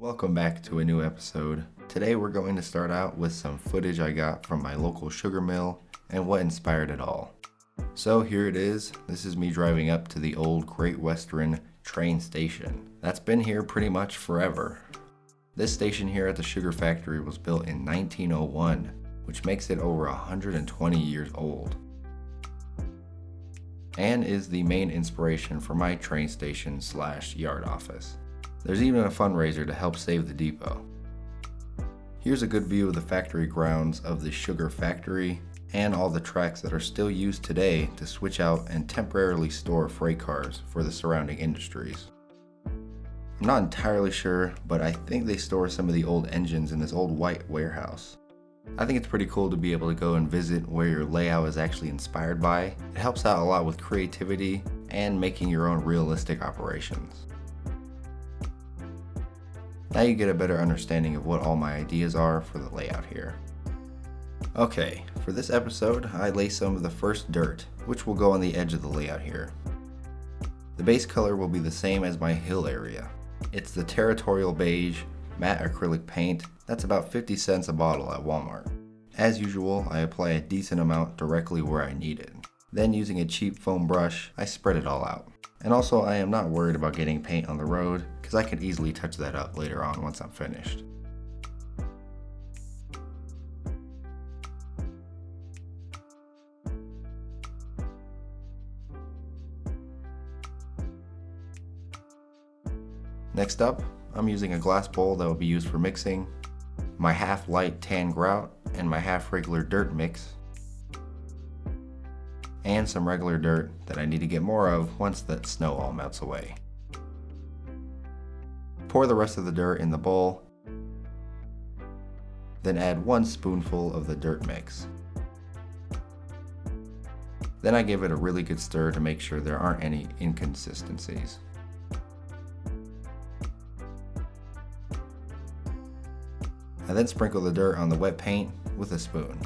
Welcome back to a new episode. Today we're going to start out with some footage I got from my local sugar mill and what inspired it all. So here it is. This is me driving up to the old Great Western train station. That's been here pretty much forever. This station here at the sugar factory was built in 1901, which makes it over 120 years old, and is the main inspiration for my train station / yard office. There's even a fundraiser to help save the depot. Here's a good view of the factory grounds of the sugar factory and all the tracks that are still used today to switch out and temporarily store freight cars for the surrounding industries. I'm not entirely sure, but I think they store some of the old engines in this old white warehouse. I think it's pretty cool to be able to go and visit where your layout is actually inspired by. It helps out a lot with creativity and making your own realistic operations. Now you get a better understanding of what all my ideas are for the layout here. Okay, for this episode, I lay some of the first dirt, which will go on the edge of the layout here. The base color will be the same as my hill area. It's the Territorial Beige matte acrylic paint that's about 50 cents a bottle at Walmart. As usual, I apply a decent amount directly where I need it. Then using a cheap foam brush, I spread it all out. And also, I am not worried about getting paint on the road because I can easily touch that up later on once I'm finished. Next up, I'm using a glass bowl that will be used for mixing, my half light tan grout and my half regular dirt mix, and some regular dirt that I need to get more of once that snow all melts away. Pour the rest of the dirt in the bowl, then add 1 spoonful of the dirt mix. Then I give it a really good stir to make sure there aren't any inconsistencies. I then sprinkle the dirt on the wet paint with a spoon.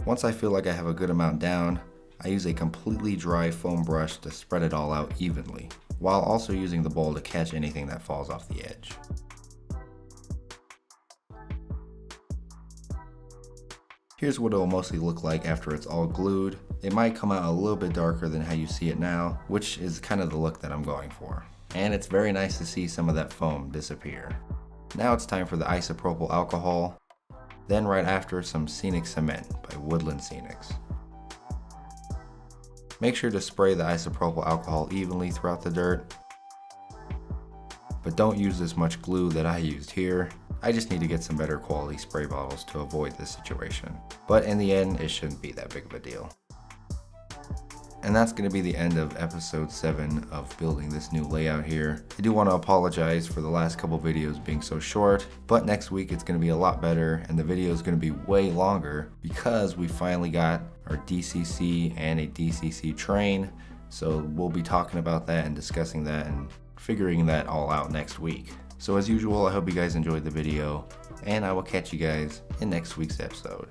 Once I feel like I have a good amount down, I use a completely dry foam brush to spread it all out evenly, while also using the bowl to catch anything that falls off the edge. Here's what it will mostly look like after it's all glued. It might come out a little bit darker than how you see it now, which is kind of the look that I'm going for. And it's very nice to see some of that foam disappear. Now it's time for the isopropyl alcohol, then right after some scenic cement by Woodland Scenics. Make sure to spray the isopropyl alcohol evenly throughout the dirt, but don't use as much glue that I used here. I just need to get some better quality spray bottles to avoid this situation. But in the end, it shouldn't be that big of a deal. And that's going to be the end of episode 7 of building this new layout here. I do want to apologize for the last couple videos being so short, but next week it's going to be a lot better and the video is going to be way longer because we finally got our DCC and a DCC train. So we'll be talking about that and discussing that and figuring that all out next week. So as usual, I hope you guys enjoyed the video and I will catch you guys in next week's episode.